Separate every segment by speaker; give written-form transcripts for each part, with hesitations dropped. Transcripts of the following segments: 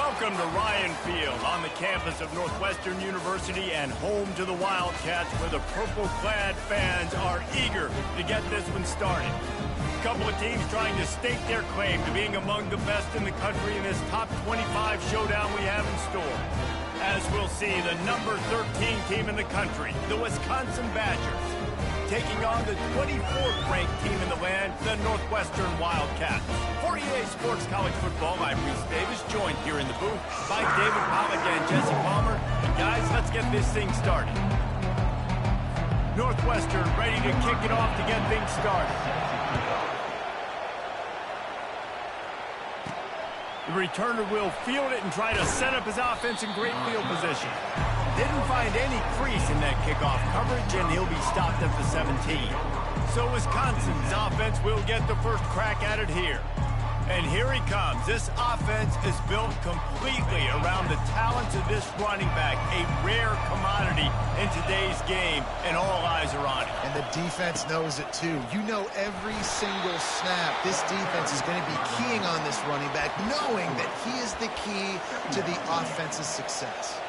Speaker 1: Welcome to Ryan Field on the campus of Northwestern University and home to the Wildcats, where the purple-clad fans are eager to get this one started. A couple of teams trying to stake their claim to being among the best in the country in this top 25 showdown we have in store. As we'll see, the number 13 team in the country, the Wisconsin Badgers, taking on the 24th ranked team in the land, the Northwestern Wildcats. For EA Sports College Football, I'm Reese Davis, joined here in the booth by David Pollack and Jesse Palmer. And guys, let's get this thing started. Northwestern ready to kick it off to get things started. The returner will field it and try to set up his offense in great field position. Didn't find any crease in that kickoff coverage, and he'll be stopped at the 17. So Wisconsin's offense will get the first crack at it here. And here he comes. This offense is built completely around the talents of this running back, a rare commodity in today's game, and all eyes are on it.
Speaker 2: And the defense knows it too. You know, every single snap, this defense is going to be keying on this running back, knowing that he is the key to the offense's success.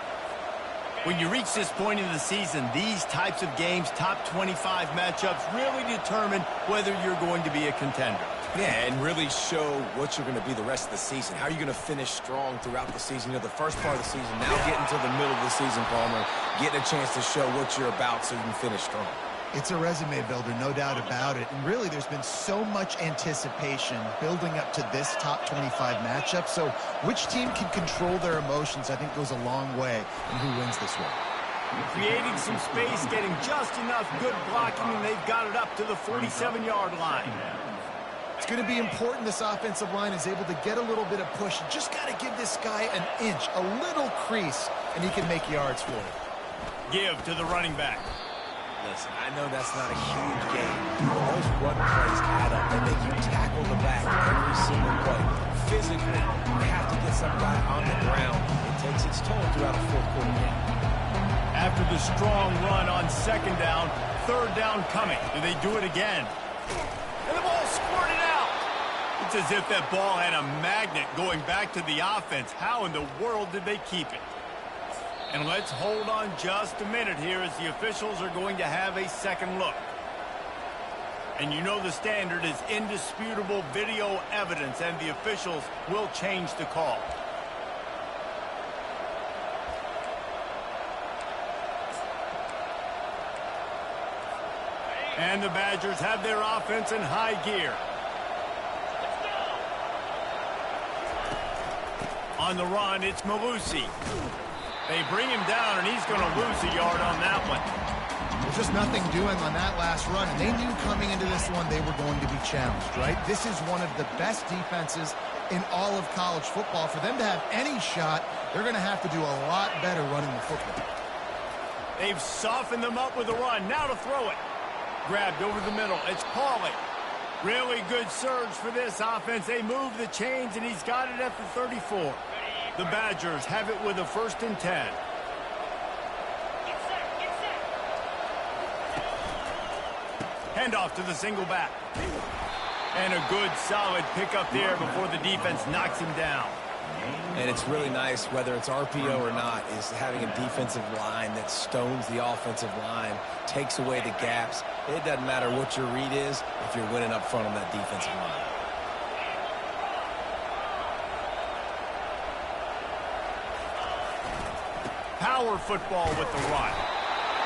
Speaker 1: When you reach this point in the season, these types of games, top 25 matchups, really determine whether you're going to be a contender.
Speaker 3: Yeah, and really show what you're going to be the rest of the season. How are you going to finish strong throughout the season? You know, the first part of the season, now getting to the middle of the season, Palmer, getting a chance to show what you're about so you can finish strong.
Speaker 2: It's a resume builder, no doubt about it. And really, there's been so much anticipation building up to this top 25 matchup. So which team can control their emotions, I think, goes a long way in who wins this one.
Speaker 1: Creating some space, getting just enough good blocking, and they've got it up to the 47-yard line.
Speaker 2: It's going to be important this offensive line is able to get a little bit of push. You just got to give this guy an inch, a little crease, and he can make yards for it.
Speaker 1: Give to the running back.
Speaker 3: Listen, I know that's not a huge game, but those run plays add up. They make you tackle the back every single play. Physically, you have to get some guy on the ground. It takes its toll throughout a fourth-quarter game.
Speaker 1: After the strong run on second down, third down coming. Do they do it again? And the ball squirted out. It's as if that ball had a magnet going back to the offense. How in the world did they keep it? And let's hold on just a minute here as the officials are going to have a second look. And you know the standard is indisputable video evidence, and the officials will change the call. And the Badgers have their offense in high gear. On the run, it's Malusi. They bring him down, and he's going to lose a yard on that one.
Speaker 2: There's just nothing doing on that last run, and they knew coming into this one they were going to be challenged, right? This is one of the best defenses in all of college football. For them to have any shot, they're going to have to do a lot better running the football.
Speaker 1: They've softened them up with a run. Now to throw it. Grabbed over the middle. It's Pauly. Really good surge for this offense. They move the chains, and he's got it at the 34. The Badgers have it with a 1st and 10. Handoff to the single back. And a good, solid pickup there before the defense knocks him down.
Speaker 3: And it's really nice, whether it's RPO or not, is having a defensive line that stones the offensive line, takes away the gaps. It doesn't matter what your read is if you're winning up front on that defensive line.
Speaker 1: Power football with the run.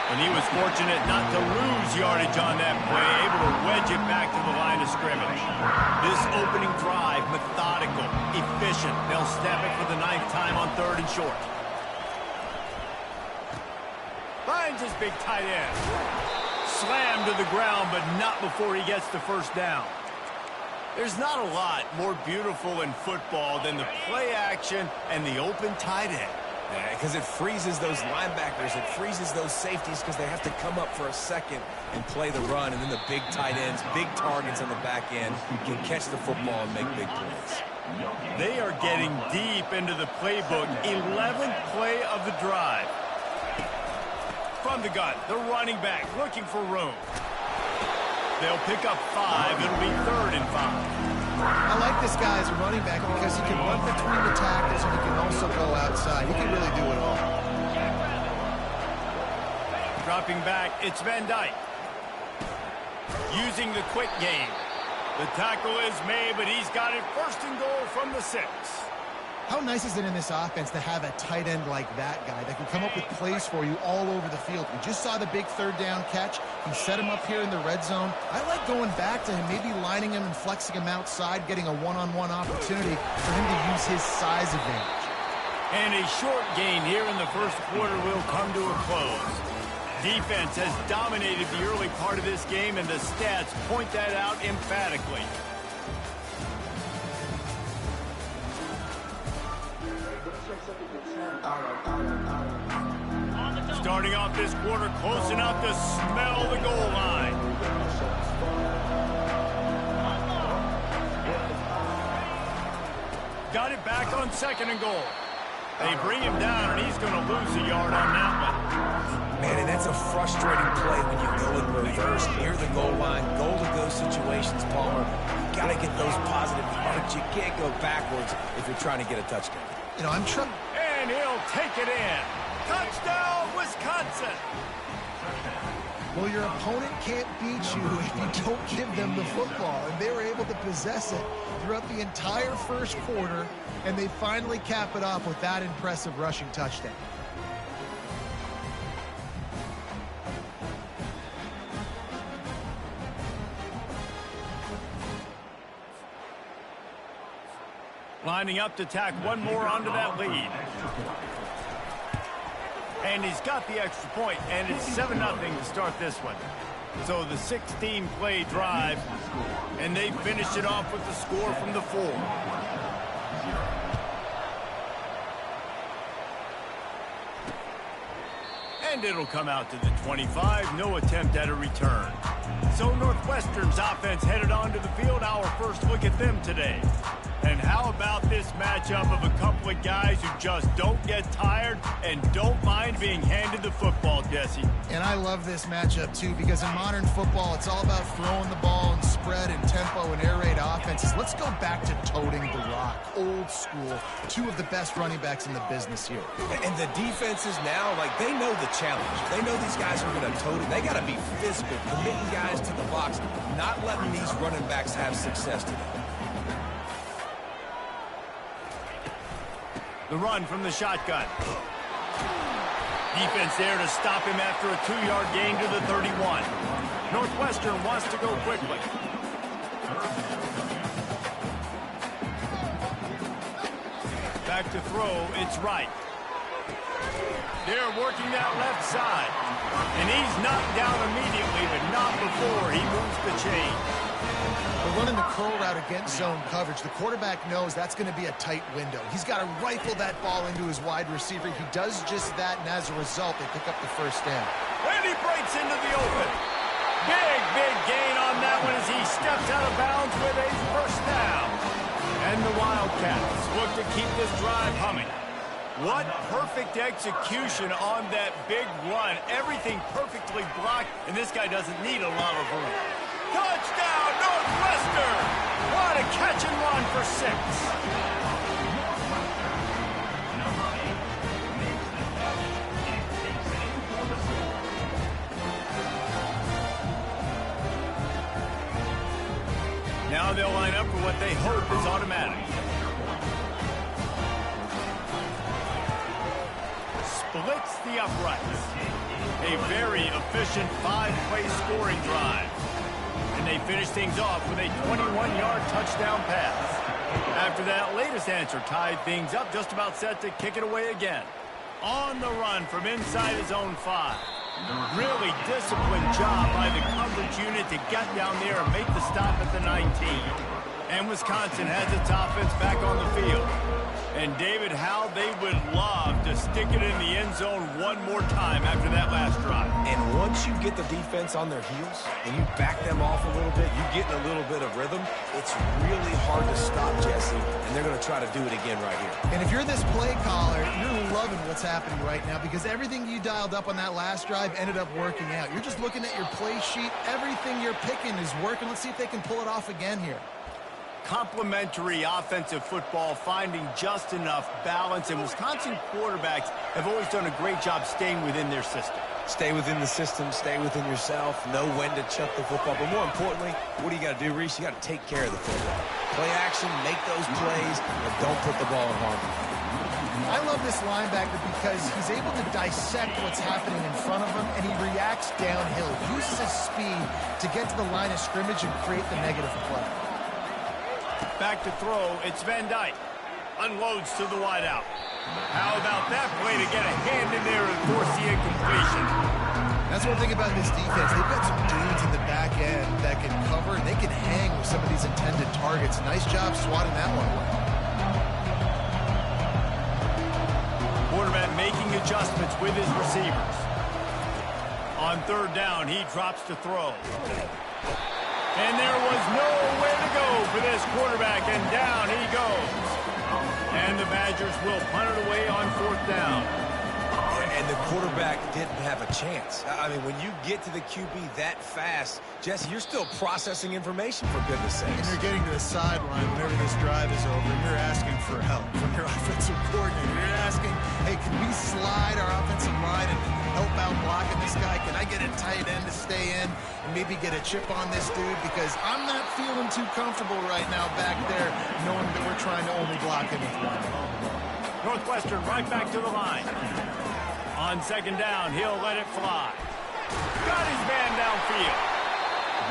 Speaker 1: And he was fortunate not to lose yardage on that play, able to wedge it back to the line of scrimmage. This opening drive, methodical, efficient. They'll snap it for the 9th time on 3rd and short. Finds his big tight end. Slammed to the ground, but not before he gets the first down. There's not a lot more beautiful in football than the play action and the open tight end.
Speaker 3: Yeah, because it freezes those linebackers. It freezes those safeties because they have to come up for a second and play the run. And then the big tight ends, big targets on the back end, can catch the football and make big plays.
Speaker 1: They are getting deep into the playbook. 11th play of the drive. From the gun, the running back looking for room. They'll pick up 5. It'll be 3rd and 5.
Speaker 2: I like this guy as a running back because he can run between the tackles and he can also go outside. He can really do it all.
Speaker 1: Dropping back, it's Van Dyke. Using the quick game. The tackle is made, but he's got it first and goal from the 6.
Speaker 2: How nice is it in this offense to have a tight end like that guy that can come up with plays for you all over the field? We just saw the big third down catch. He set him up here in the red zone. I like going back to him, maybe lining him and flexing him outside, getting a one-on-one opportunity for him to use his size advantage.
Speaker 1: And a short gain here in the first quarter will come to a close. Defense has dominated the early part of this game, and the stats point that out emphatically. Starting off this quarter close enough to smell the goal line. Got it back on 2nd and goal. They bring him down, and he's going to lose a yard on that one.
Speaker 3: Man, and that's a frustrating play when you go in reverse near the goal line. Goal-to-go situations, Palmer. You got to get those positive yards. You can't go backwards if you're trying to get a touchdown.
Speaker 2: You know,
Speaker 1: And he'll take it in. Touchdown, Wisconsin!
Speaker 2: Well, your opponent can't beat you if you don't give them the football, and they were able to possess it throughout the entire first quarter, and they finally cap it off with that impressive rushing touchdown.
Speaker 1: Lining up to tack one more onto that lead. And he's got the extra point, and it's 7-0 to start this one. So the 16-play drive, and they finish it off with the score from the 4. And it'll come out to the 25. No attempt at a return. So Northwestern's offense headed onto the field. Our first look at them today. And how about this matchup of a couple of guys who just don't get tired and don't mind being handed the football, Jesse?
Speaker 2: And I love this matchup, too, because in modern football, it's all about throwing the ball and spread and tempo and air raid offenses. Let's go back to toting the rock, old school. 2 of the best running backs in the business here.
Speaker 3: And the defenses now, like, they know the challenge. They know these guys are going to tote it. They got to be physical, committing guys to the box, not letting these running backs have success today.
Speaker 1: The run from the shotgun. Defense there to stop him after a 2-yard gain to the 31. Northwestern wants to go quickly. Back to throw, it's right. They're working that left side. And he's knocked down immediately, but not before he moves the chain.
Speaker 2: We're running the curl route against zone coverage. The quarterback knows that's going to be a tight window. He's got to rifle that ball into his wide receiver. He does just that, and as a result, they pick up the first down.
Speaker 1: And he breaks into the open. Big gain on that one as he steps out of bounds with a first down. And the Wildcats look to keep this drive humming. What perfect execution on that big run. Everything perfectly blocked, and this guy doesn't need a lot of room. Touchdown, Northwestern! What a catch and run for 6. Now they'll line up for what they hope is automatic. Splits the uprights. A very efficient 5-play scoring drive. And they finish things off with a 21-yard touchdown pass. After that latest answer tied things up, just about set to kick it away again. On the run from inside his own 5. Really disciplined job by the coverage unit to get down there and make the stop at the 19. And Wisconsin has its offense back on the field. And David, how they would love to stick it in the end zone one more time after that last drive.
Speaker 3: And once you get the defense on their heels and you back them off a little bit, you get in a little bit of rhythm, it's really hard to stop, Jesse, and they're going to try to do it again right here.
Speaker 2: And if you're this play caller, you're loving what's happening right now because everything you dialed up on that last drive ended up working out. You're just looking at your play sheet. Everything you're picking is working. Let's see if they can pull it off again here.
Speaker 1: complementary offensive football, finding just enough balance, and Wisconsin quarterbacks have always done a great job staying within their system.
Speaker 3: Stay within the system, stay within yourself, know when to chuck the football. But more importantly, what do you got to do, Reese? You got to take care of the football. Play action, make those plays, and don't put the ball in harm's way.
Speaker 2: I love this linebacker because he's able to dissect what's happening in front of him, and he reacts downhill, uses his speed to get to the line of scrimmage and create the negative play.
Speaker 1: Back to throw, it's Van Dyke. Unloads to the wideout. How about that play to get a hand in there and force the incompletion?
Speaker 2: That's one thing about this defense. They've got some dudes in the back end that can cover, and they can hang with some of these intended targets. Nice job swatting that one away.
Speaker 1: Quarterback making adjustments with his receivers. On third down, he drops to throw. And there was nowhere to go for this quarterback, and down he goes. And the Badgers will punt it away on fourth down.
Speaker 3: And the quarterback didn't have a chance. I mean, when you get to the QB that fast, Jesse, you're still processing information, for goodness sakes.
Speaker 2: And you're getting to the sideline whenever this drive is over, and you're asking for help from your offensive coordinator. You're asking, hey, can we slide our offensive line and help out blocking this guy? Can I get a tight end to stay in and maybe get a chip on this dude? Because I'm not feeling too comfortable right now back there, knowing that we're trying to only block him with one.
Speaker 1: Northwestern right back to the line. On second down, he'll let it fly. Got his man downfield.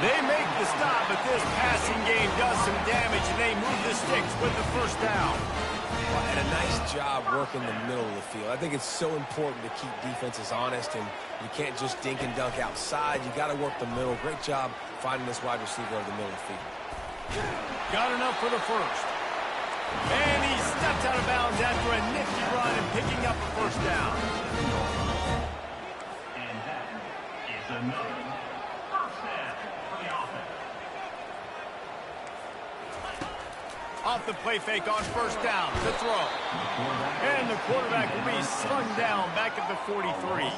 Speaker 1: They make the stop, but this passing game does some damage, and they move the sticks with the first down.
Speaker 3: And a nice job working the middle of the field. I think it's so important to keep defenses honest, and you can't just dink and dunk outside. You got to work the middle. Great job finding this wide receiver over the middle of the field.
Speaker 1: Got enough for the first. And he steps out of bounds after a nifty run and picking up a first down.
Speaker 4: And that is another first down for the offense.
Speaker 1: Off the play fake on first down to throw. And the quarterback will be slung down back at the 43.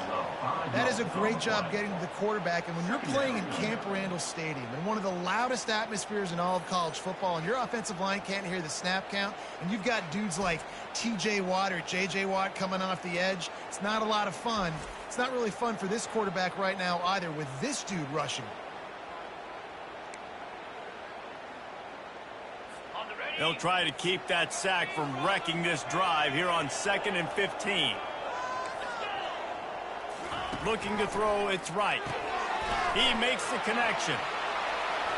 Speaker 2: That is a great job getting to the quarterback. And when you're playing in Camp Randall Stadium, in one of the loudest atmospheres in all of college football, and your offensive line can't hear the snap count, and you've got dudes like T.J. Watt or J.J. Watt coming off the edge, it's not a lot of fun. It's not really fun for this quarterback right now either, with this dude rushing.
Speaker 1: They'll try to keep that sack from wrecking this drive here on 2nd and 15. Looking to throw, it's right. He makes the connection.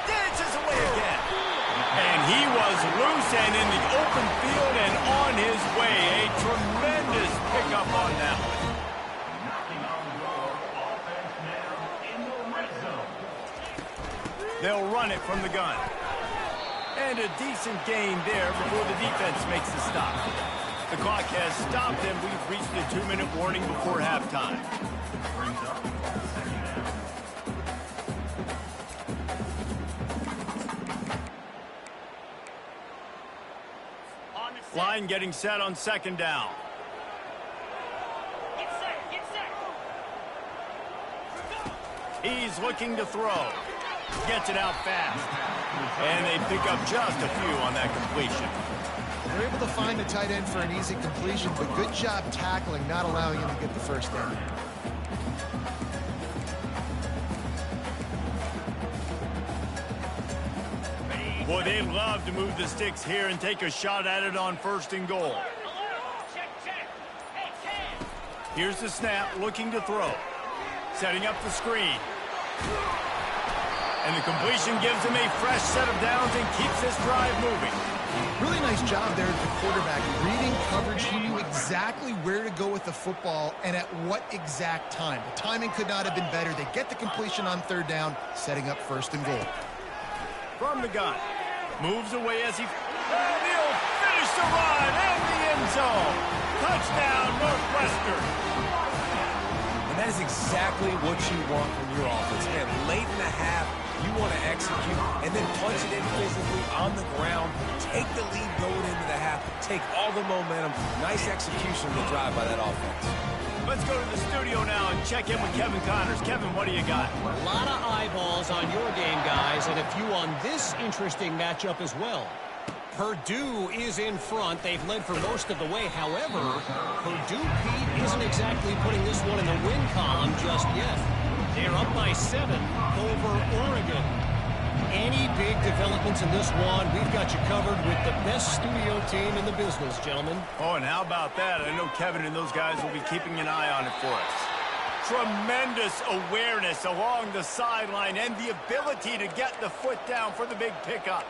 Speaker 1: Dances away again. And he was loose and in the open field and on his way. A tremendous pickup on that one.
Speaker 4: Knocking on the door, offense now in the red zone.
Speaker 1: They'll run it from the gun. And a decent gain there before the defense makes the stop. The clock has stopped, and we've reached the 2-minute warning before halftime.
Speaker 4: Brings up second down.
Speaker 1: Line getting set on second down. He's looking to throw. Gets it out fast. And they pick up just a few on that completion.
Speaker 2: They're able to find the tight end for an easy completion, but good job tackling, not allowing him to get the first down.
Speaker 1: Boy, they'd love to move the sticks here and take a shot at it on 1st and goal. Here's the snap, looking to throw. Setting up the screen. And the completion gives him a fresh set of downs and keeps this drive moving.
Speaker 2: Really nice job there at the quarterback. Reading coverage, he knew exactly where to go with the football and at what exact time. The timing could not have been better. They get the completion on 3rd down, setting up 1st and goal.
Speaker 1: From the gun. Moves away as he... And he'll finish the run and the end zone. Touchdown, Northwestern.
Speaker 3: And that is exactly what you want from your offense. Man, late in the half, you want to execute and then punch it in physically on the ground. Take the lead going into the half. Take all the momentum. Nice execution of the drive by that offense.
Speaker 1: Let's go to the studio now and check in with Kevin Connors. Kevin, what do you got?
Speaker 5: A lot of eyeballs on your game, guys, and a few on this interesting matchup as well. Purdue is in front. They've led for most of the way. However, Purdue, Pete, isn't exactly putting this one in the win column just yet. They're up by 7 over Oregon. Any big developments in this one, we've got you covered with the best studio team in the business, gentlemen.
Speaker 1: Oh, and how about that? I know Kevin and those guys will be keeping an eye on it for us. Tremendous awareness along the sideline and the ability to get the foot down for the big pickup.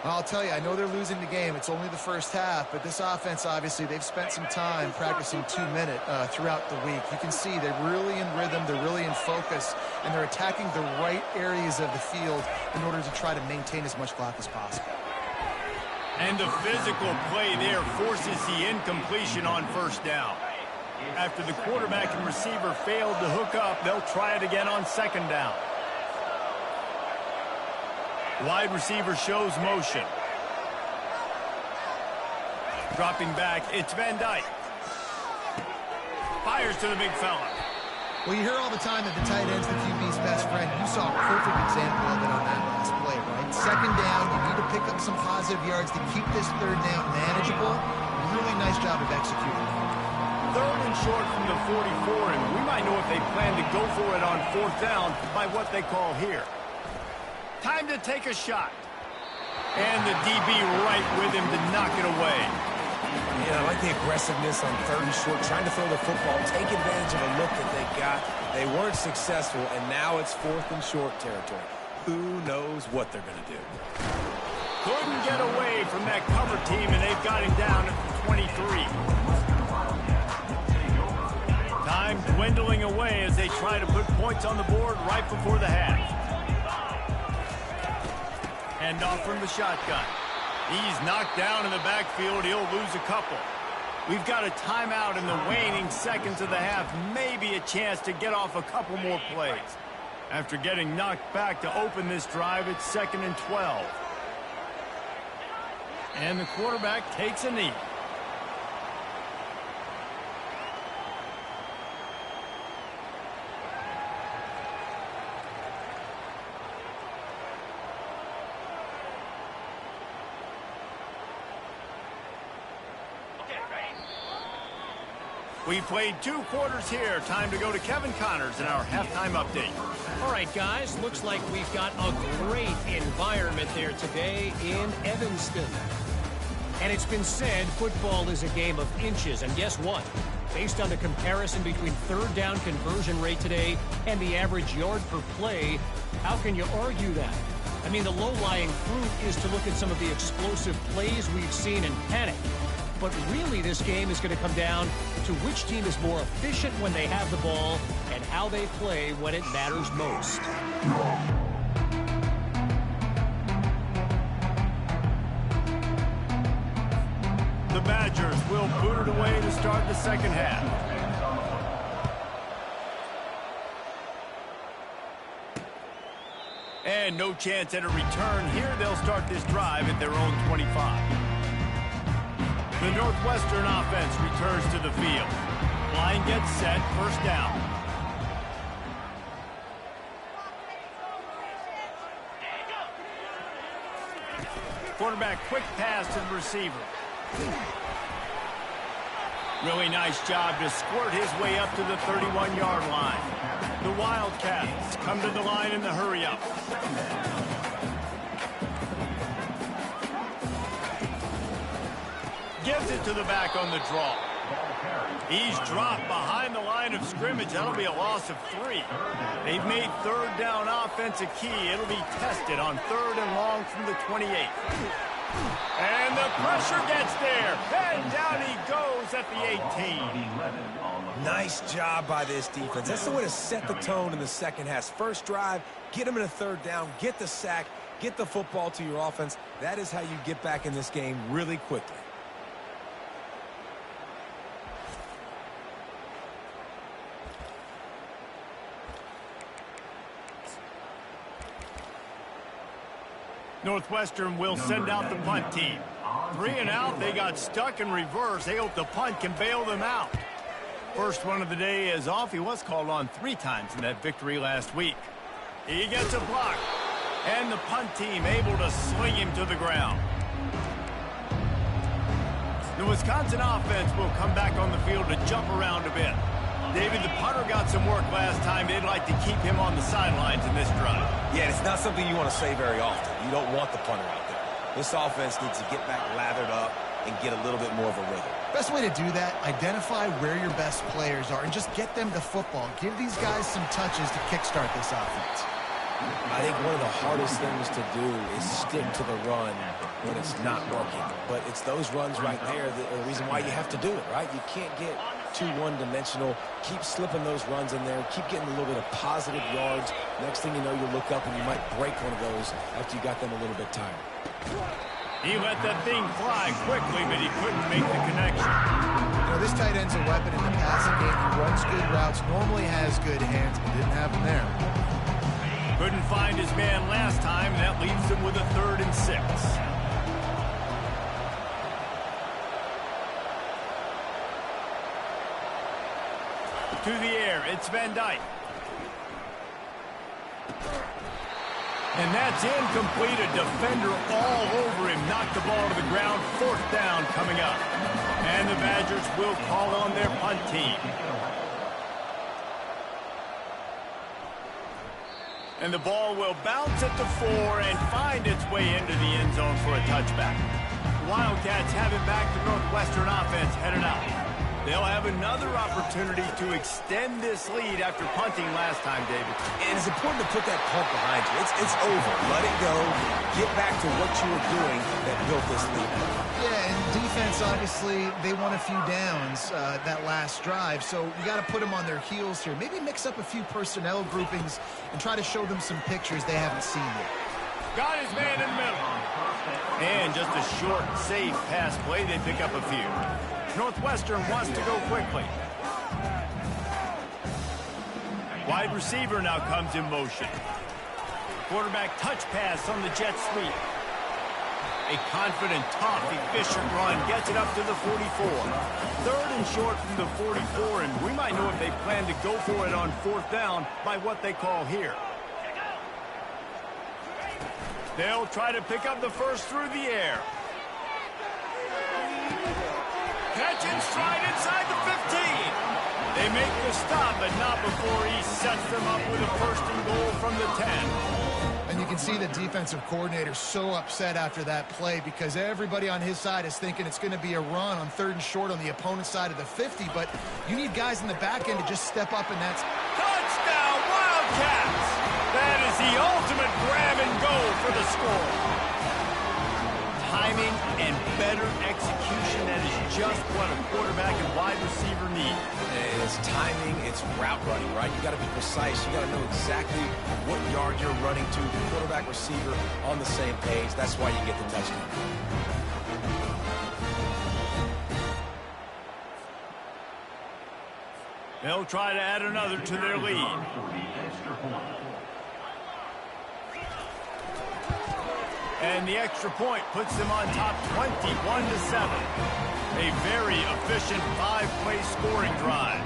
Speaker 2: I'll tell you, I know they're losing the game. It's only the first half, but this offense, obviously, they've spent some time practicing 2-minute throughout the week. You can see they're really in rhythm, they're really in focus, and they're attacking the right areas of the field in order to try to maintain as much clock as possible.
Speaker 1: And the physical play there forces the incompletion on first down. After the quarterback and receiver failed to hook up, they'll try it again on second down. Wide receiver shows motion. Dropping back, it's Van Dyke. Fires to the big fella.
Speaker 2: Well, you hear all the time that the tight end's the QB's best friend. You saw a perfect example of it on that last play, right? Second down, you need to pick up some positive yards to keep this third down manageable. Really nice job of executing.
Speaker 1: Third and short from the 44, and we might know if they plan to go for it on fourth down by what they call here. Time to take a shot. And the DB right with him to knock it away.
Speaker 3: Yeah, I like the aggressiveness on third and short, trying to throw the football, take advantage of a look that they got. They weren't successful, and now it's fourth and short territory. Who knows what they're going to do?
Speaker 1: Couldn't get away from that cover team, and they've got him down at the 23. Time dwindling away as they try to put points on the board right before the half. Hand off from the shotgun. He's knocked down in the backfield. He'll lose a couple. We've got a timeout in the waning seconds of the half. Maybe a chance to get off a couple more plays. After getting knocked back to open this drive, it's 2nd and 12. And the quarterback takes a knee. We played 2 quarters here. Time to go to Kevin Connors in our halftime update.
Speaker 5: All right, guys, looks like we've got a great environment there today in Evanston. And it's been said football is a game of inches. And guess what? Based on the comparison between third down conversion rate today and the average yard per play, how can you argue that? I mean, the low-lying fruit is to look at some of the explosive plays we've seen in panic. But really, this game is going to come down to which team is more efficient when they have the ball and how they play when it matters most.
Speaker 1: The Badgers will boot it away to start the second half. And no chance at a return here. They'll start this drive at their own 25. The Northwestern offense returns to the field. Line gets set, first down. Quarterback quick pass to the receiver. Really nice job to squirt his way up to the 31-yard line. The Wildcats come to the line in the hurry-up. Gives it to the back on the draw. He's dropped behind the line of scrimmage. That'll be a loss of 3. They've made third down offense a key. It'll be tested on 3rd and long from the 28. And the pressure gets there. And down he goes at the 18.
Speaker 3: Nice job by this defense. That's the way to set the tone in the second half. First drive, get them in a third down, get the sack, get the football to your offense. That is how you get back in this game really quickly.
Speaker 1: Northwestern will send out the punt team. 3 and out, they got stuck in reverse. They hope the punt can bail them out. First one of the day is off. He was called on 3 times in that victory last week. He gets a block. And the punt team able to sling him to the ground. The Wisconsin offense will come back on the field to jump around a bit. David, the punter got some work last time. They'd like to keep him on the sidelines in this drive.
Speaker 3: Yeah, it's not something you want to say very often. You don't want the punter out there. This offense needs to get back lathered up and get a little bit more of a rhythm.
Speaker 2: Best way to do that, identify where your best players are and just get them the football. Give these guys some touches to kickstart this offense.
Speaker 3: I think one of the hardest things to do is stick to the run when it's not working. But it's those runs right there that are the reason why you have to do it, right? You can't get too one-dimensional. Keep slipping those runs in there. Keep getting a little bit of positive yards. Next thing you know, you look up and you might break one of those after you got them a little bit tired.
Speaker 1: He let that thing fly quickly, but he couldn't make the connection.
Speaker 2: You know, this tight end's a weapon in the passing game. He runs good routes, normally has good hands, but didn't have them there.
Speaker 1: Couldn't find his man last time. That leaves him with a 3rd and 6. To the air, it's Van Dyke. And that's incomplete. A defender all over him. Knocked the ball to the ground. 4th down coming up. And the Badgers will call on their punt team. And the ball will bounce at the 4 and find its way into the end zone for a touchback. The Wildcats have it back. The Northwestern offense headed out. They'll have another opportunity to extend this lead after punting last time, David.
Speaker 3: And it's important to put that punt behind you. It's over. Let it go. Get back to what you were doing that built this lead.
Speaker 2: Yeah, and defense, obviously, they won a few downs that last drive, so you got to put them on their heels here. Maybe mix up a few personnel groupings and try to show them some pictures they haven't seen yet.
Speaker 1: Got his man in the middle. And just a short, safe pass play. They pick up a few. Northwestern wants to go quickly. Wide receiver now comes in motion. Quarterback touch pass on the jet sweep. A confident, tough, efficient run gets it up to the 44. 3rd and short from the 44, and we might know if they plan to go for it on 4th down by what they call here. They'll try to pick up the first through the air. Catch and stride inside the 15. They make the stop, but not before he sets them up with a 1st and goal from the 10.
Speaker 2: And you can see the defensive coordinator so upset after that play because everybody on his side is thinking it's going to be a run on 3rd and short on the opponent's side of the 50, but you need guys in the back end to just step up, and that's...
Speaker 1: Touchdown, Wildcats! That is the ultimate grab and go for the score. Timing and better execution, that is just what a quarterback and wide receiver need.
Speaker 3: And it's timing, it's route running, right? You got to be precise. You got to know exactly what yard you're running to. The quarterback, receiver on the same page. That's why you get the touchdown.
Speaker 1: They'll try to add another to their lead. And the extra point puts them on top 21-7. A very efficient 5-play scoring drive.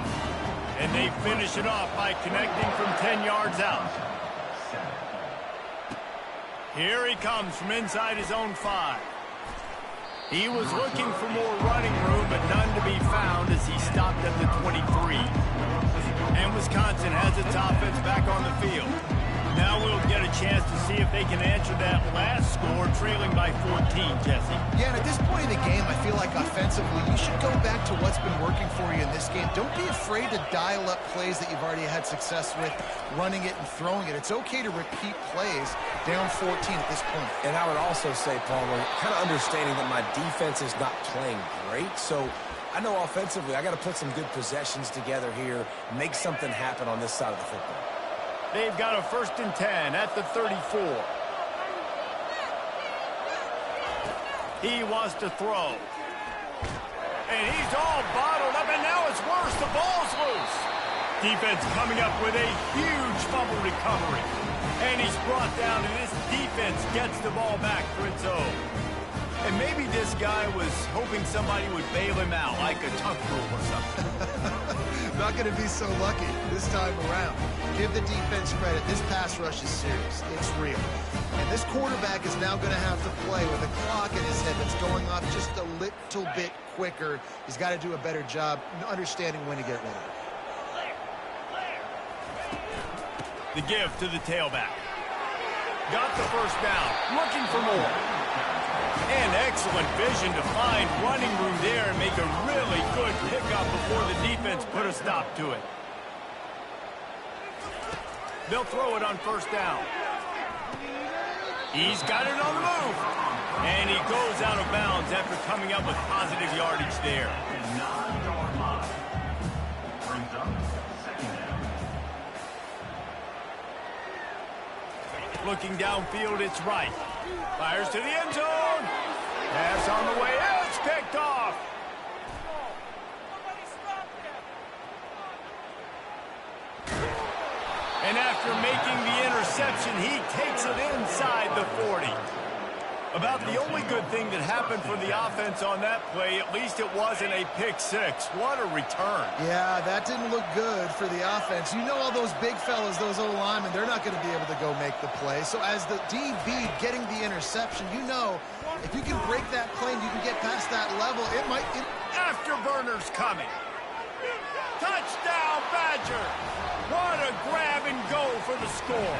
Speaker 1: And they finish it off by connecting from 10 yards out. Here he comes from inside his own 5. He was looking for more running room, but none to be found as he stopped at the 23. And Wisconsin has its offense back on the field. Now we'll get a chance to see if they can answer that last score, trailing by 14, Jesse.
Speaker 2: Yeah, and at this point in the game, I feel like offensively, you should go back to what's been working for you in this game. Don't be afraid to dial up plays that you've already had success with, running it and throwing it. It's okay to repeat plays down 14 at this point.
Speaker 3: And I would also say, Palmer, kind of understanding that my defense is not playing great, so I know offensively I got to put some good possessions together here, make something happen on this side of the football.
Speaker 1: They've got a 1st and 10 at the 34. He wants to throw. And he's all bottled up, and now it's worse. The ball's loose. Defense coming up with a huge fumble recovery. And he's brought down, and this defense gets the ball back for its own. And maybe this guy was hoping somebody would bail him out, like a tuck rule or something.
Speaker 2: not going to be so lucky this time around. Give the defense credit. This pass rush is serious. It's real. And this quarterback is now going to have to play with a clock in his head that's going off just a little bit quicker. He's got to do a better job understanding when to get rid of it.
Speaker 1: The give to the tailback. Got the first down. Looking for more. And excellent vision to find running room there and make a really good pickup before the defense put a stop to it. They'll throw it on first down. He's got it on the move. And he goes out of bounds after coming up with positive yardage there. Looking downfield, it's right. Fires to the end zone. Pass on the way. It's picked off. And after making the interception, he takes it inside the 40. About the only good thing that happened for the offense on that play, at least it wasn't a pick six. What a return.
Speaker 2: Yeah, that didn't look good for the offense. You know all those big fellas, those O-linemen, they're not going to be able to go make the play. So as the DB getting the interception, you know if you can break that plane, you can get past that level, it might...
Speaker 1: Afterburner's coming. Touchdown, Badger. What a grab and go for the score.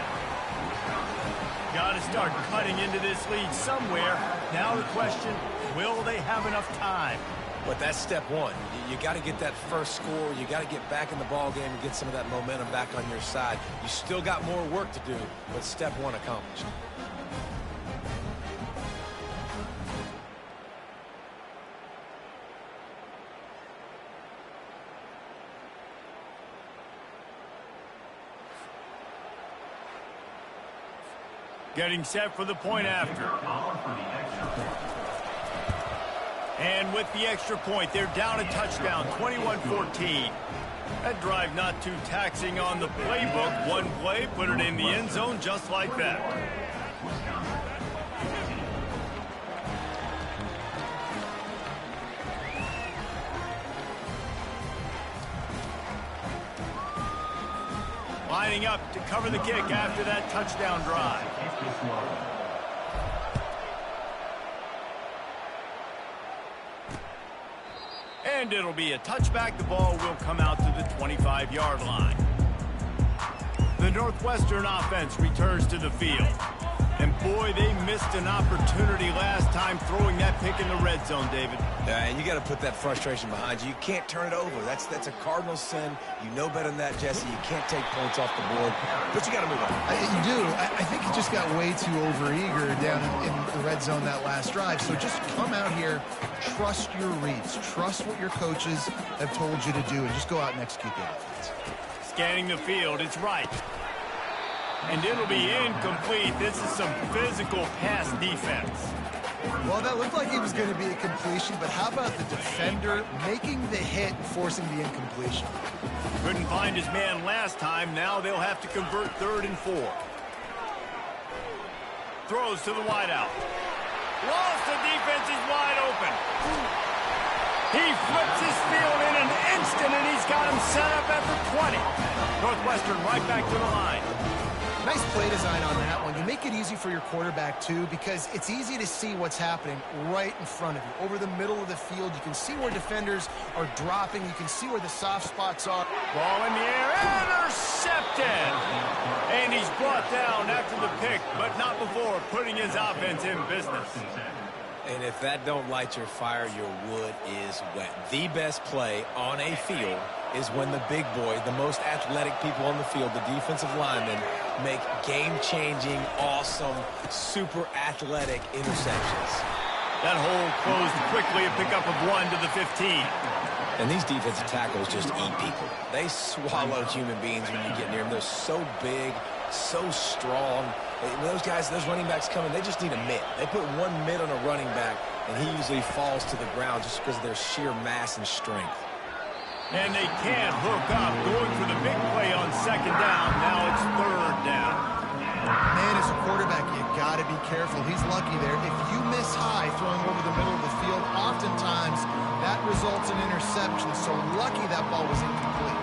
Speaker 1: Got to start cutting into this lead somewhere. Now the question, will they have enough time?
Speaker 3: But that's step one. You got to get that first score. You got to get back in the ball game and get some of that momentum back on your side. You still got more work to do, but step one accomplished.
Speaker 1: Getting set for the point after. And with the extra point, they're down a touchdown, 21-14. That drive not too taxing on the playbook. One play, put it in the end zone just like that. Lining up to cover the kick after that touchdown drive. And it'll be a touchback. The ball will come out to the 25-yard line. The Northwestern offense returns to the field. And boy, they missed an opportunity last time throwing that pick in the red zone, David.
Speaker 3: Yeah, and you got to put that frustration behind you. You can't turn it over. That's a cardinal sin. You know better than that, Jesse. You can't take points off the board, but you got to move on.
Speaker 2: You do. I think he just got way too overeager down in the red zone that last drive. So just come out here, trust your reads, trust what your coaches have told you to do, and just go out and execute the offense.
Speaker 1: Scanning the field, it's right. And it'll be incomplete. This is some physical pass defense.
Speaker 2: Well, that looked like it was going to be a completion, but how about the defender making the hit and forcing the incompletion?
Speaker 1: Couldn't find his man last time. Now they'll have to convert 3rd and 4. Throws to the wideout. Lost, the defense is wide open. He flips his field in an instant, and he's got him set up at the 20. Northwestern right back to the line.
Speaker 2: Nice play design on that one. You make it easy for your quarterback, too, because it's easy to see what's happening right in front of you. Over the middle of the field, you can see where defenders are dropping. You can see where the soft spots are.
Speaker 1: Ball in the air, intercepted! And he's brought down after the pick, but not before putting his offense in business.
Speaker 3: And if that don't light your fire, your wood is wet. The best play on a field is when the big boy, the most athletic people on the field, the defensive linemen, make game-changing, awesome, super athletic interceptions.
Speaker 1: That hole closed quickly, a pickup of 1 to the 15.
Speaker 3: And these defensive tackles just eat people. They swallow human beings when you get near them. They're so big, so strong. When those guys, those running backs come in, they just need a mitt. They put one mitt on a running back, and he usually falls to the ground just because of their sheer mass and strength.
Speaker 1: And they can't hook up, going for the big play on 2nd down. Now it's 3rd down.
Speaker 2: Man, as a quarterback, you got to be careful. He's lucky there. If you miss high throwing over the middle of the field, oftentimes that results in interception. So lucky that ball was incomplete.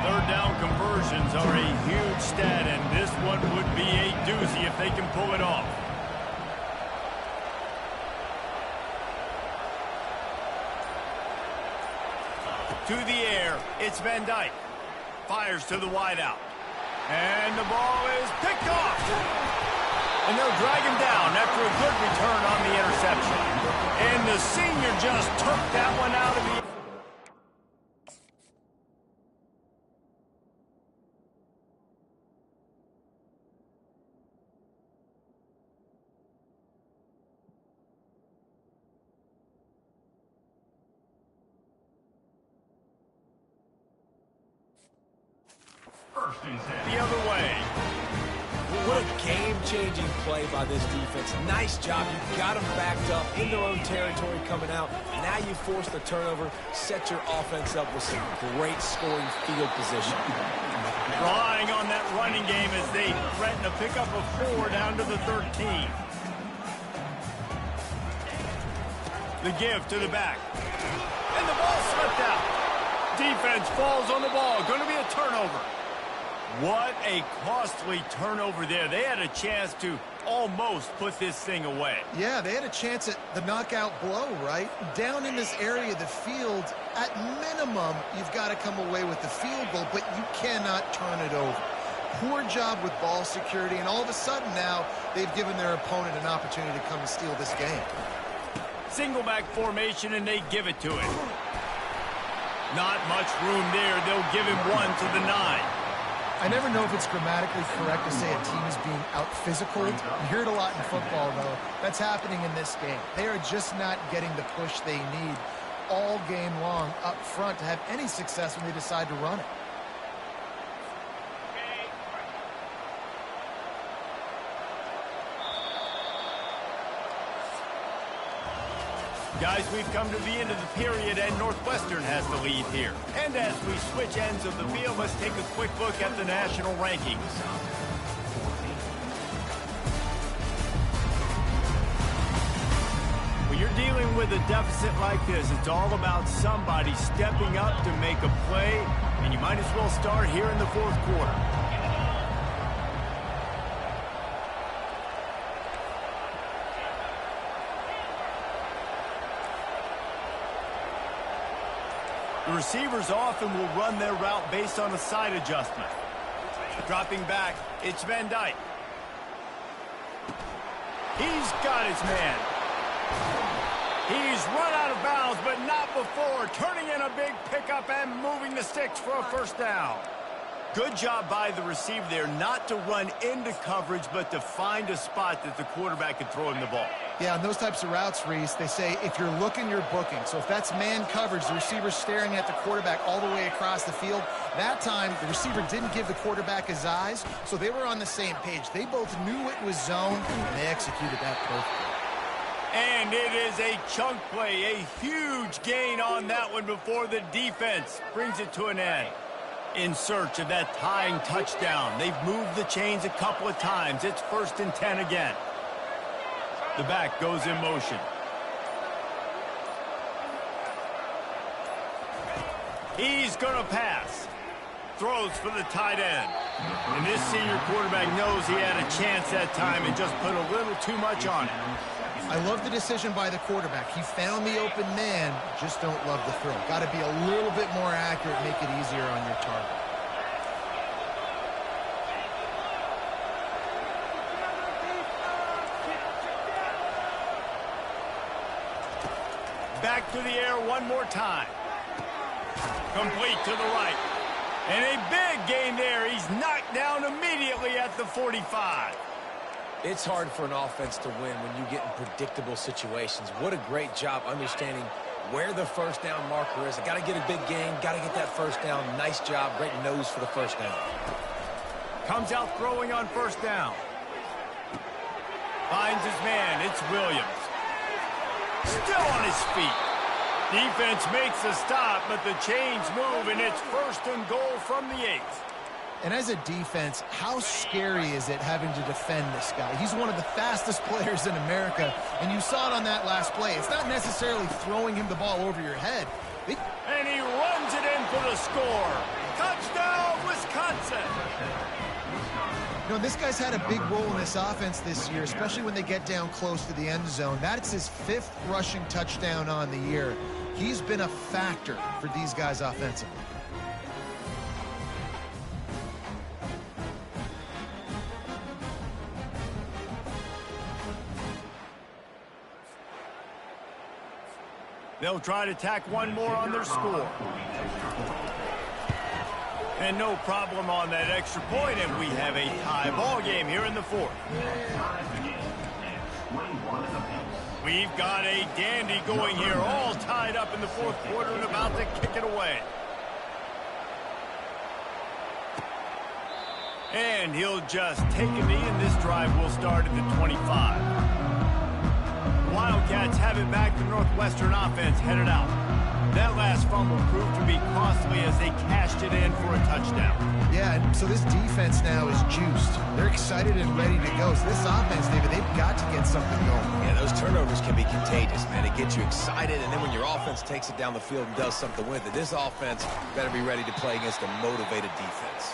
Speaker 1: Third down conversions are a huge stat, and this one would be a doozy if they can pull it off. To the air, it's Van Dyke. Fires to the wideout. And the ball is picked off. And they'll drag him down after a good return on the interception. And the senior just took that one out of the... the other way.
Speaker 3: What a game-changing play by this defense. Nice job. You got them backed up in their own territory coming out. Now you force the turnover, set your offense up with some great scoring field position.
Speaker 1: Relying on that running game as they threaten to pick up a 4 down to the 13. The give to the back. And the ball slipped out. Defense falls on the ball. Going to be a turnover. What a costly turnover there. They had a chance to almost put this thing away.
Speaker 2: Yeah, they had a chance at the knockout blow, right? Down in this area of the field, at minimum, you've got to come away with the field goal, but you cannot turn it over. Poor job with ball security, and all of a sudden now, they've given their opponent an opportunity to come and steal this game.
Speaker 1: Single back formation, and they give it to him. Not much room there. They'll give him 1 to the 9.
Speaker 2: I never know if it's grammatically correct to say a team is being out-physicaled. You hear it a lot in football, though. That's happening in this game. They are just not getting the push they need all game long up front to have any success when they decide to run it.
Speaker 1: Guys, we've come to the end of the period, and Northwestern has the lead here. And as we switch ends of the field, let's take a quick look at the national rankings. When you're dealing with a deficit like this, it's all about somebody stepping up to make a play, and you might as well start here in the fourth quarter. The receivers often will run their route based on a side adjustment. Dropping back, it's Van Dyke. He's got his man. He's run out of bounds, but not before. Turning in a big pickup and moving the sticks for a first down. Good job by the receiver there, not to run into coverage, but to find a spot that the quarterback can throw him the ball.
Speaker 2: Yeah, on those types of routes, Reese, they say if you're looking, you're booking. So if that's man coverage, the receiver's staring at the quarterback all the way across the field. That time, the receiver didn't give the quarterback his eyes, so they were on the same page. They both knew it was zone, and they executed that perfectly.
Speaker 1: And it is a chunk play, a huge gain on that one before the defense brings it to an end. In search of that tying touchdown. They've moved the chains a couple of times. It's 1st and 10 again. The back goes in motion. He's going to pass. Throws for the tight end. And this senior quarterback knows he had a chance that time and just put a little too much on it.
Speaker 2: I love the decision by the quarterback. He found the open man, just don't love the throw. Got to be a little bit more accurate, make it easier on your target.
Speaker 1: Back to the air one more time. Complete to the right. And a big gain there. He's knocked down immediately at the 45.
Speaker 3: It's hard for an offense to win when you get in predictable situations. What a great job understanding where the first down marker is. Got to get a big gain, got to get that first down. Nice job, great nose for the first down.
Speaker 1: Comes out throwing on first down. Finds his man, it's Williams. Still on his feet. Defense makes a stop, but the chains move, and it's 1st and goal from the 8.
Speaker 2: And as a defense, how scary is it having to defend this guy? He's one of the fastest players in America, and you saw it on that last play. It's not necessarily throwing him the ball over your head.
Speaker 1: And he runs it in for the score. Touchdown, Wisconsin!
Speaker 2: You know, this guy's had a big role in this offense this year, especially when they get down close to the end zone. That's his 5th rushing touchdown on the year. He's been a factor for these guys offensively.
Speaker 1: They'll try to tack one more on their score. And no problem on that extra point, and we have a tie ball game here in the 4th. We've got a dandy going here, all tied up in the 4th quarter and about to kick it away. And he'll just take a knee, and this drive will start at the 25. Wildcats have it back. The Northwestern offense headed out. That last fumble proved to be costly as they cashed it in for a touchdown.
Speaker 2: Yeah, and so this defense now is juiced. They're excited and ready to go. So this offense, David, they've got to get something going.
Speaker 3: Yeah, those turnovers can be contagious, man. It gets you excited, and then when your offense takes it down the field and does something with it, this offense better be ready to play against a motivated defense.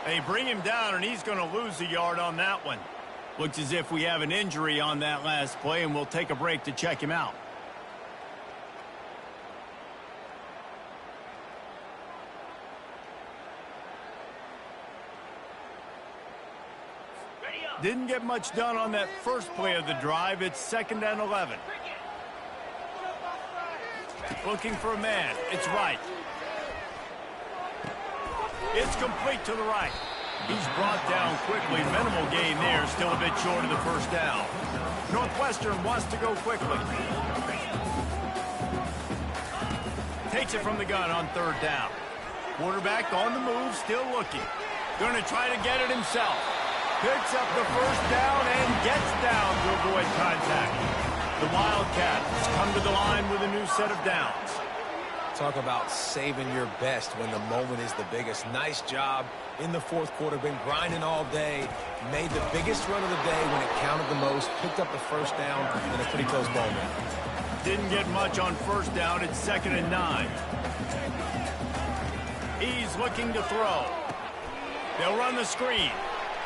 Speaker 1: They bring him down, and he's going to lose a yard on that one. Looks as if we have an injury on that last play, and we'll take a break to check him out. Didn't get much done on that first play of the drive. It's 2nd and 11. Looking for a man. It's right. It's complete to the right. He's brought down quickly. Minimal gain there. Still a bit short of the 1st down. Northwestern wants to go quickly. Takes it from the gun on 3rd down. Quarterback on the move, still looking. Going to try to get it himself. Picks up the 1st down and gets down to avoid contact. The Wildcats come to the line with a new set of downs.
Speaker 3: Talk about saving your best when the moment is the biggest. Nice job in the 4th quarter. Been grinding all day. Made the biggest run of the day when it counted the most. Picked up the 1st down in a pretty close ball game.
Speaker 1: Didn't get much on 1st down. It's 2nd and 9. He's looking to throw. They'll run the screen.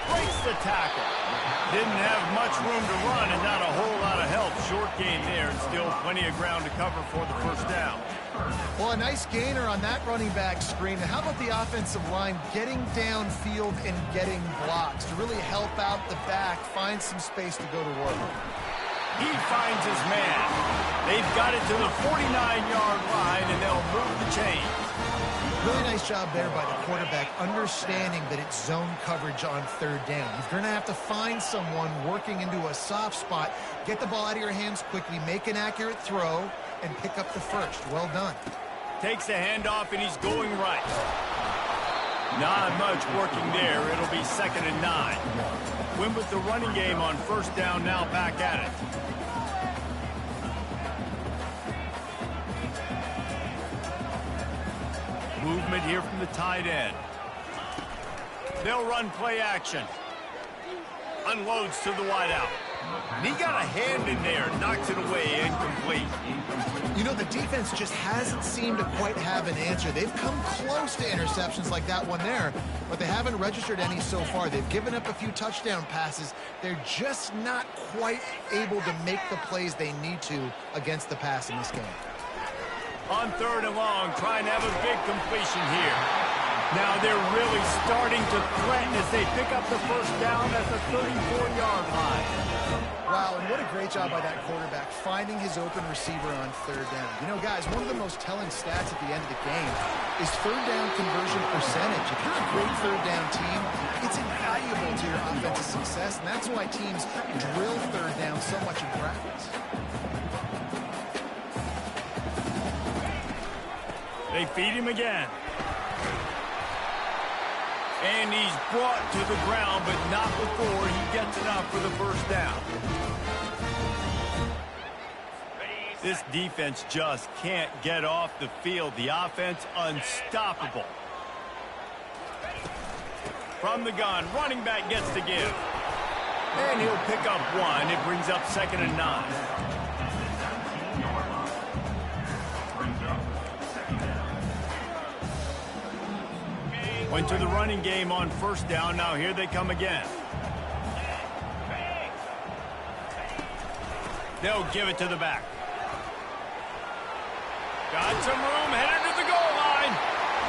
Speaker 1: Breaks the tackle. Didn't have much room to run and not a whole lot of help. Short gain there and still plenty of ground to cover for the 1st down.
Speaker 2: Well, a nice gainer on that running back screen. How about the offensive line getting downfield and getting blocks to really help out the back, find some space to go to work?
Speaker 1: He finds his man. They've got it to the 49-yard line, and they'll move the chains.
Speaker 2: Really nice job there by the quarterback, understanding that it's zone coverage on 3rd down. You're going to have to find someone working into a soft spot, get the ball out of your hands quickly, make an accurate throw, and pick up the 1st. Well done.
Speaker 1: Takes the handoff, and he's going right. Not much working there. It'll be 2nd and 9. Win with the running game on 1st down, now back at it. Movement here from the tight end. They'll run play action. Unloads to the wideout. And he got a hand in there, knocks it away, incomplete.
Speaker 2: You know, the defense just hasn't seemed to quite have an answer. They've come close to interceptions like that one there, but they haven't registered any so far. They've given up a few touchdown passes. They're just not quite able to make the plays they need to against the pass in this game.
Speaker 1: On 3rd and long, trying to have a big completion here. Now they're really starting to threaten as they pick up the 1st down at the 34-yard line.
Speaker 2: Wow, and what a great job by that quarterback, finding his open receiver on 3rd down. You know, guys, one of the most telling stats at the end of the game is 3rd down conversion percentage. If you're a great 3rd down team, it's invaluable to your offensive success, and that's why teams drill 3rd down so much in practice.
Speaker 1: They feed him again. And he's brought to the ground, but not before he gets enough for the 1st down. This defense just can't get off the field. The offense unstoppable. From the gun, running back gets to give. And he'll pick up one. It brings up 2nd and 9. Went to the running game on 1st down. Now here they come again. They'll give it to the back. Got some room, headed to the goal line.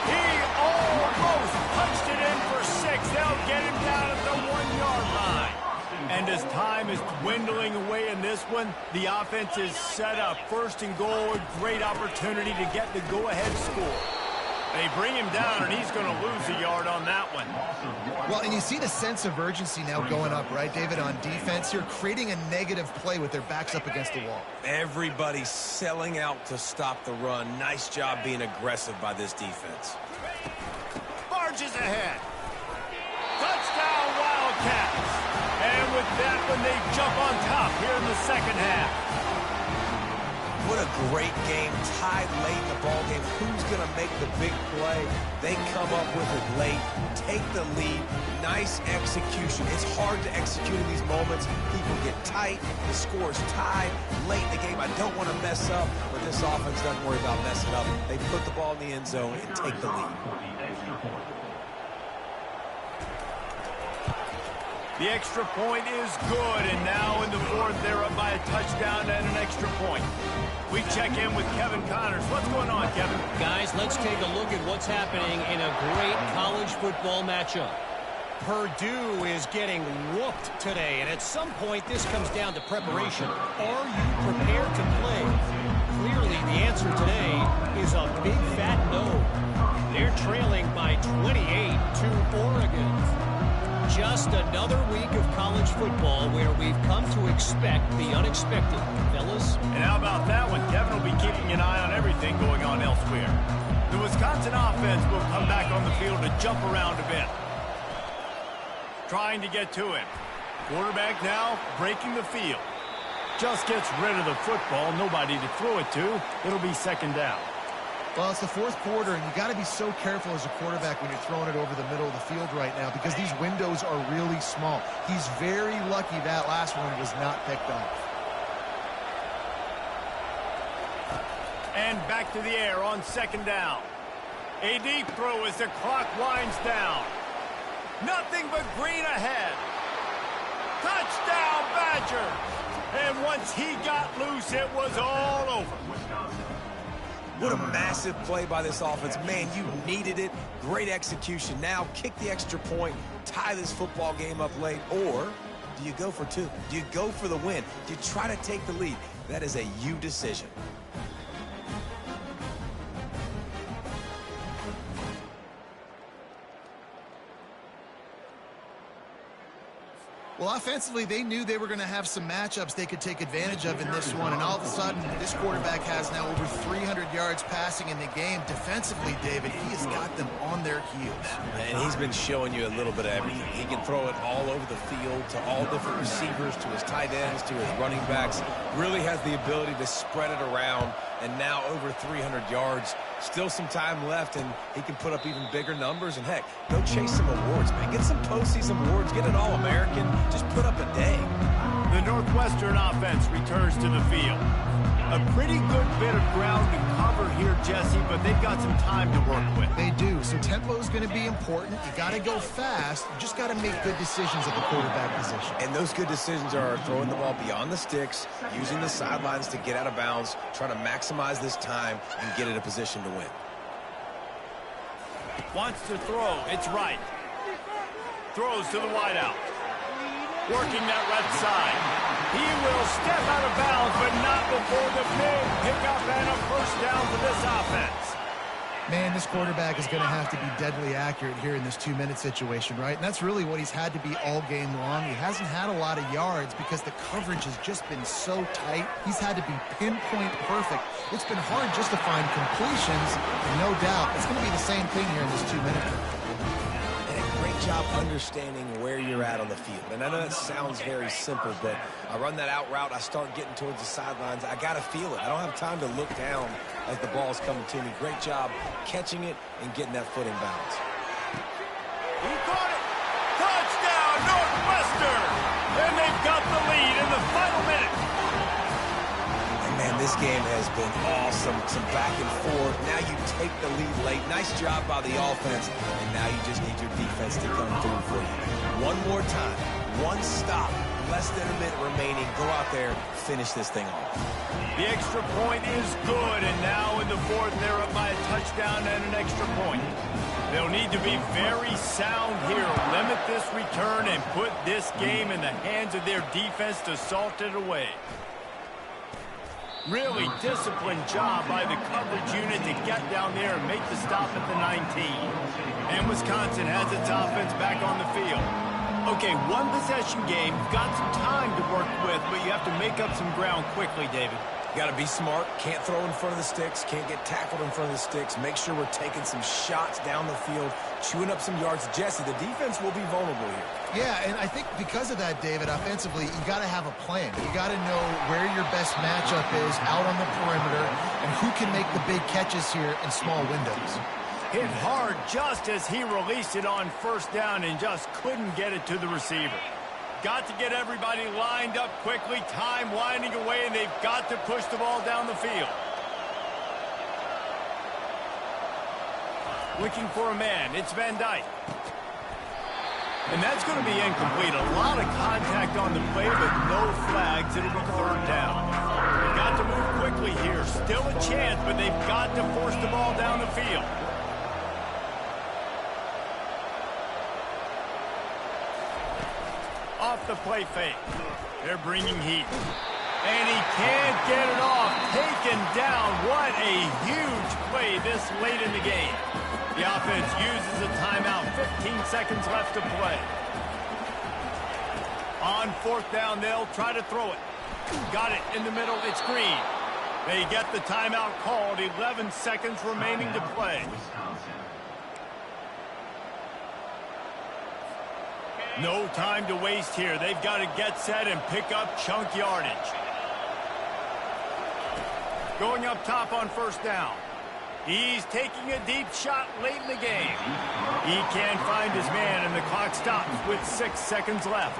Speaker 1: He almost punched it in for 6. They'll get him down at the 1-yard line. And as time is dwindling away in this one, the offense is set up. 1st and goal, a great opportunity to get the go-ahead score. They bring him down, and he's going to lose a yard on that one.
Speaker 2: Well, and you see the sense of urgency now going up, right, David, on defense. You're creating a negative play with their backs up against the wall.
Speaker 3: Everybody's selling out to stop the run. Nice job being aggressive by this defense.
Speaker 1: Barges ahead. Touchdown, Wildcats. And with that one, they jump on top here in the 2nd half.
Speaker 3: What a great game, tied late in the ball game. Who's going to make the big play? They come up with it late, take the lead. Nice execution. It's hard to execute in these moments. People get tight. The score's tied late in the game. I don't want to mess up, but this offense doesn't worry about messing up. They put the ball in the end zone and take the lead.
Speaker 1: The extra point is good, and now in the 4th, they're up by a touchdown and an extra point. We check in with Kevin Connors. What's going on, Kevin?
Speaker 5: Guys, let's take a look at what's happening in a great college football matchup. Purdue is getting whooped today, and at some point, this comes down to preparation. Are you prepared to play? Clearly, the answer today is a big fat no. They're trailing by 28 to Oregon. Just another week of college football where we've come to expect the unexpected, fellas.
Speaker 1: And how about that one? Kevin will be keeping an eye on everything going on elsewhere. The Wisconsin offense will come back on the field to jump around a bit. Trying to get to him. Quarterback now breaking the field. Just gets rid of the football. Nobody to throw it to. It'll be 2nd down.
Speaker 2: Well, it's the 4th quarter, and you got to be so careful as a quarterback when you're throwing it over the middle of the field right now because these windows are really small. He's very lucky that last one was not picked off.
Speaker 1: And back to the air on 2nd down. A deep throw as the clock winds down. Nothing but green ahead. Touchdown, Badgers! And once he got loose, it was all over.
Speaker 3: What a massive play by this offense. Man, you needed it. Great execution. Now kick the extra point, tie this football game up late, or do you go for 2? Do you go for the win? Do you try to take the lead? That is a you decision.
Speaker 2: Well, offensively, they knew they were going to have some matchups they could take advantage of in this one, and all of a sudden, this quarterback has now over 300 yards passing in the game. Defensively, David, he has got them on their heels.
Speaker 3: And he's been showing you a little bit of everything. He can throw it all over the field to all different receivers, to his tight ends, to his running backs. Really has the ability to spread it around, and now over 300 yards. Still some time left, and he can put up even bigger numbers. And, heck, go chase some awards, man. Get some postseason awards. Get an All-American. Just put up a day.
Speaker 1: The Northwestern offense returns to the field. A pretty good bit of ground to cover here, Jesse, but they've got some time to work with.
Speaker 2: They do. So tempo is going to be important. You got to go fast. You just got to make good decisions at the quarterback position.
Speaker 3: And those good decisions are throwing the ball beyond the sticks, using the sidelines to get out of bounds, trying to maximize this time and get in a position to win.
Speaker 1: Wants to throw. It's right. Throws to the wideout. Working that right side. He will step out of bounds, but not before the big pickup and a 1st down for this offense.
Speaker 2: Man, this quarterback is going to have to be deadly accurate here in this 2-minute situation, right? And that's really what he's had to be all game long. He hasn't had a lot of yards because the coverage has just been so tight. He's had to be pinpoint perfect. It's been hard just to find completions, and no doubt it's going to be the same thing here in this 2-minute.
Speaker 3: And a great job understanding where you're at on the field. And I know that sounds very simple, but I run that out route, I start getting towards the sidelines. I got to feel it. I don't have time to look down as the ball's coming to me. Great job catching it and getting that foot in bounds.
Speaker 1: He caught it. Touchdown, Northwestern. And they've got the lead in the final minute.
Speaker 3: Man, this game has been awesome. Some back and forth. Now you take the lead late. Nice job by the offense. And now you just need your defense to come through for you. One more time. One stop. Less than a minute remaining. Go out there, finish this thing off.
Speaker 1: The extra point is good. And now in the fourth, they're up by a touchdown and an extra point. They'll need to be very sound here. Limit this return and put this game in the hands of their defense to salt it away. Really disciplined job by the coverage unit to get down there and make the stop at the 19. And Wisconsin has its offense back on the field. Okay, one possession game. You've got some time to work with, but you have to make up some ground quickly, David.
Speaker 3: Got to be smart. Can't throw in front of the sticks. Can't get tackled in front of the sticks. Make sure we're taking some shots down the field, chewing up some yards. Jesse, the defense will be vulnerable here.
Speaker 2: Yeah, and I think because of that, David, offensively, you got to have a plan. You got to know where your best matchup is out on the perimeter and who can make the big catches here in small windows.
Speaker 1: Hit hard just as he released it on first down and just couldn't get it to the receiver. Got to get everybody lined up quickly. Time winding away, and they've got to push the ball down the field. Looking for a man. It's Van Dyke. And that's going to be incomplete. A lot of contact on the play, but no flags. It'll be third down. They've got to move quickly here. Still a chance, but they've got to force the ball down the field. Off the play fake. They're bringing heat. And he can't get it off. Taken down. What a huge play this late in the game. The offense uses a timeout. 15 seconds left to play. On fourth down, they'll try to throw it. Got it in the middle. It's Green. They get the timeout called. 11 seconds remaining to play. No time to waste here. They've got to get set and pick up chunk yardage. Going up top on first down. He's taking a deep shot late in the game. He can't find his man, and the clock stops with 6 seconds left.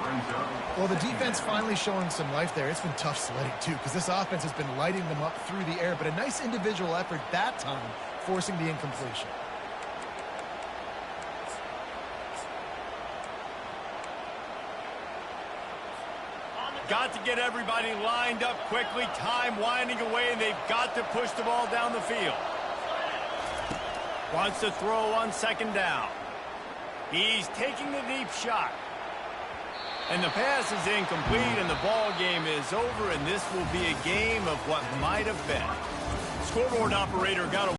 Speaker 2: Well, the defense finally showing some life there. It's been tough sledding, too, because this offense has been lighting them up through the air, but a nice individual effort that time, forcing the incompletion.
Speaker 1: Got to get everybody lined up quickly. Time winding away, and they've got to push the ball down the field. Wants to throw on second down. He's taking the deep shot. And the pass is incomplete, and the ball game is over, and this will be a game of what might have been. Scoreboard operator got a